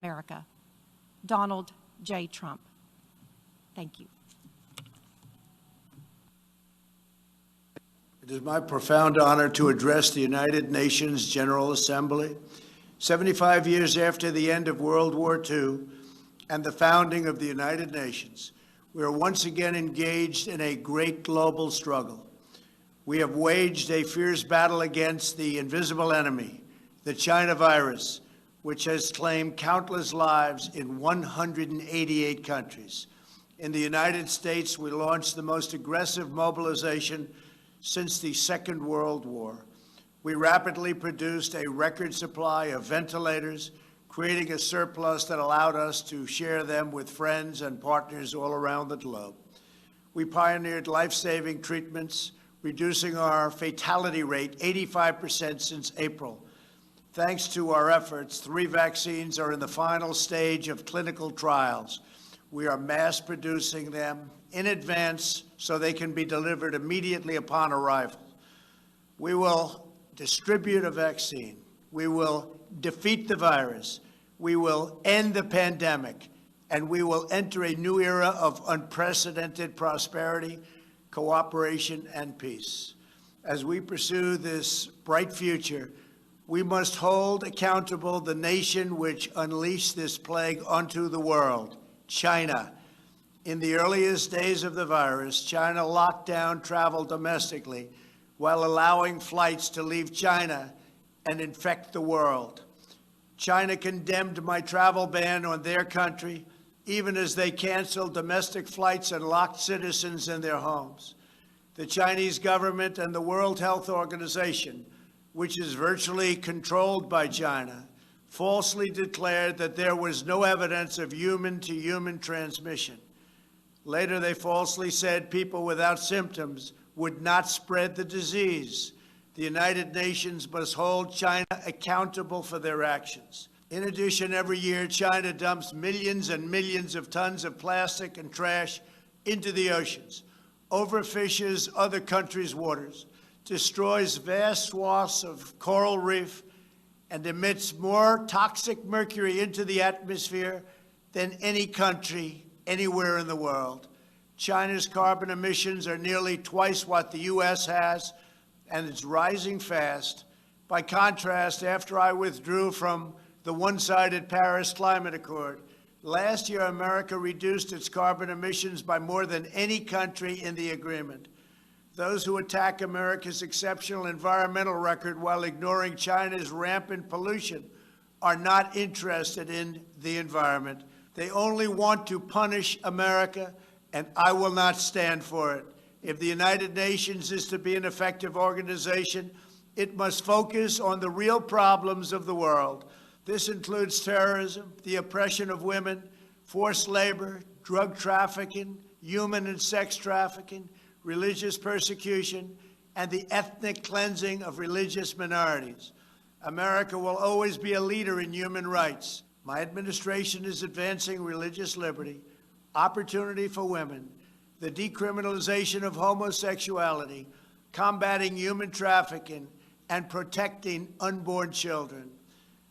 America, Donald J. Trump. Thank you. It is my profound honor to address the United Nations General Assembly 75 years after the end of World War II and the founding of the United Nations. We are once again engaged in a great global struggle. We have waged a fierce battle against the invisible enemy, the China virus, which has claimed countless lives in 188 countries. In the United States, we launched the most aggressive mobilization since the Second World War. We rapidly produced a record supply of ventilators, creating a surplus that allowed us to share them with friends and partners all around the globe. We pioneered life-saving treatments, reducing our fatality rate 85% since April. Thanks to our efforts, 3 vaccines are in the final stage of clinical trials. We are mass producing them in advance so they can be delivered immediately upon arrival. We will distribute a vaccine. We will defeat the virus. We will end the pandemic, and we will enter a new era of unprecedented prosperity, cooperation, and peace. As we pursue this bright future, we must hold accountable the nation which unleashed this plague onto the world, China. In the earliest days of the virus, China locked down travel domestically while allowing flights to leave China and infect the world. China condemned my travel ban on their country, even as they canceled domestic flights and locked citizens in their homes. The Chinese government and the World Health Organization, which is virtually controlled by China, falsely declared that there was no evidence of human-to-human transmission. Later, they falsely said people without symptoms would not spread the disease. The United Nations must hold China accountable for their actions. In addition, every year, China dumps millions and millions of tons of plastic and trash into the oceans, overfishes other countries' waters, destroys vast swaths of coral reef, and emits more toxic mercury into the atmosphere than any country anywhere in the world. China's carbon emissions are nearly twice what the U.S. has, and it's rising fast. By contrast, after I withdrew from the one-sided Paris Climate Accord, last year America reduced its carbon emissions by more than any country in the agreement. Those who attack America's exceptional environmental record while ignoring China's rampant pollution are not interested in the environment. They only want to punish America, and I will not stand for it. If the United Nations is to be an effective organization, it must focus on the real problems of the world. This includes terrorism, the oppression of women, forced labor, drug trafficking, human and sex trafficking, religious persecution, and the ethnic cleansing of religious minorities. America will always be a leader in human rights. My administration is advancing religious liberty, opportunity for women, the decriminalization of homosexuality, combating human trafficking, and protecting unborn children.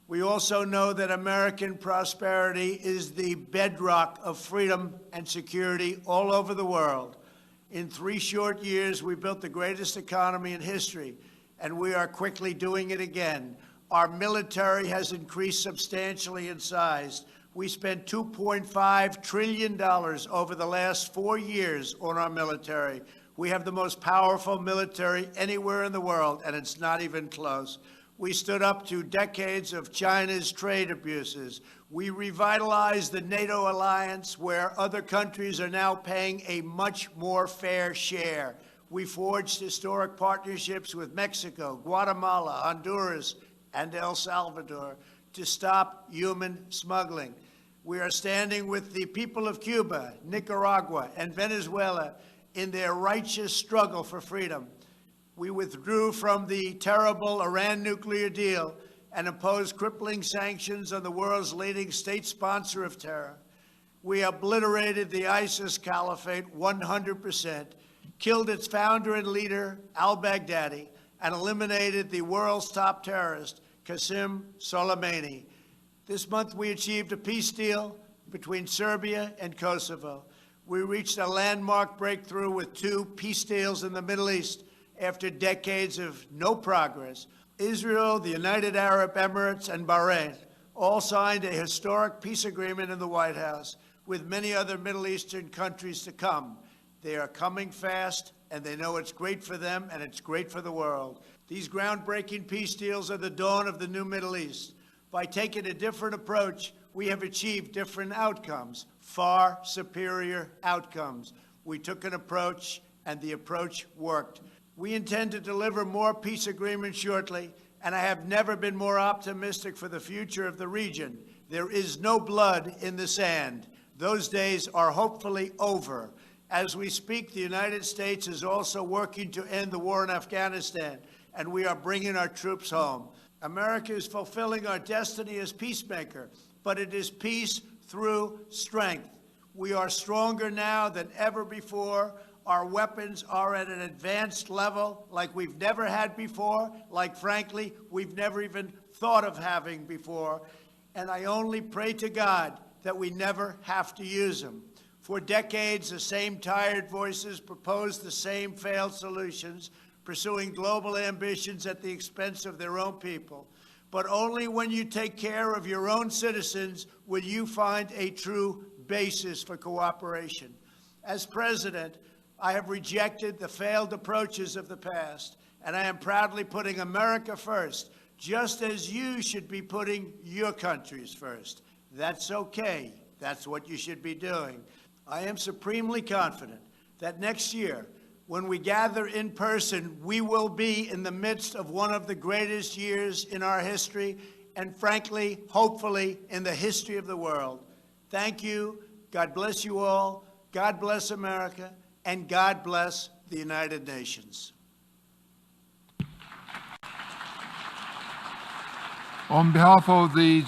We also know that American prosperity is the bedrock of freedom and security all over the world. In 3 short years, we built the greatest economy in history, and we are quickly doing it again. Our military has increased substantially in size. We spent $2.5 trillion over the last 4 years on our military. We have the most powerful military anywhere in the world, and it's not even close. We stood up to decades of China's trade abuses. We revitalized the NATO alliance, where other countries are now paying a much more fair share. We forged historic partnerships with Mexico, Guatemala, Honduras, and El Salvador to stop human smuggling. We are standing with the people of Cuba, Nicaragua, and Venezuela in their righteous struggle for freedom. We withdrew from the terrible Iran nuclear deal and imposed crippling sanctions on the world's leading state sponsor of terror. We obliterated the ISIS caliphate 100%, killed its founder and leader, al-Baghdadi, and eliminated the world's top terrorist, Qasem Soleimani. This month, we achieved a peace deal between Serbia and Kosovo. We reached a landmark breakthrough with 2 peace deals in the Middle East after decades of no progress. Israel, the United Arab Emirates, and Bahrain all signed a historic peace agreement in the White House, with many other Middle Eastern countries to come. They are coming fast, and they know it's great for them and it's great for the world. These groundbreaking peace deals are the dawn of the new Middle East. By taking a different approach, we have achieved different outcomes, far superior outcomes. We took an approach, and the approach worked. We intend to deliver more peace agreements shortly, and I have never been more optimistic for the future of the region. There is no blood in the sand. Those days are hopefully over. As we speak, the United States is also working to end the war in Afghanistan, and we are bringing our troops home. America is fulfilling our destiny as peacemaker, but it is peace through strength. We are stronger now than ever before. Our weapons are at an advanced level like we've never had before, like, frankly, we've never even thought of having before. And I only pray to God that we never have to use them. For decades, the same tired voices proposed the same failed solutions, pursuing global ambitions at the expense of their own people. But only when you take care of your own citizens will you find a true basis for cooperation. As president, I have rejected the failed approaches of the past, and I am proudly putting America first, just as you should be putting your countries first. That's okay. That's what you should be doing. I am supremely confident that next year, when we gather in person, we will be in the midst of one of the greatest years in our history, and frankly, hopefully, in the history of the world. Thank you. God bless you all. God bless America. And God bless the United Nations. On behalf of the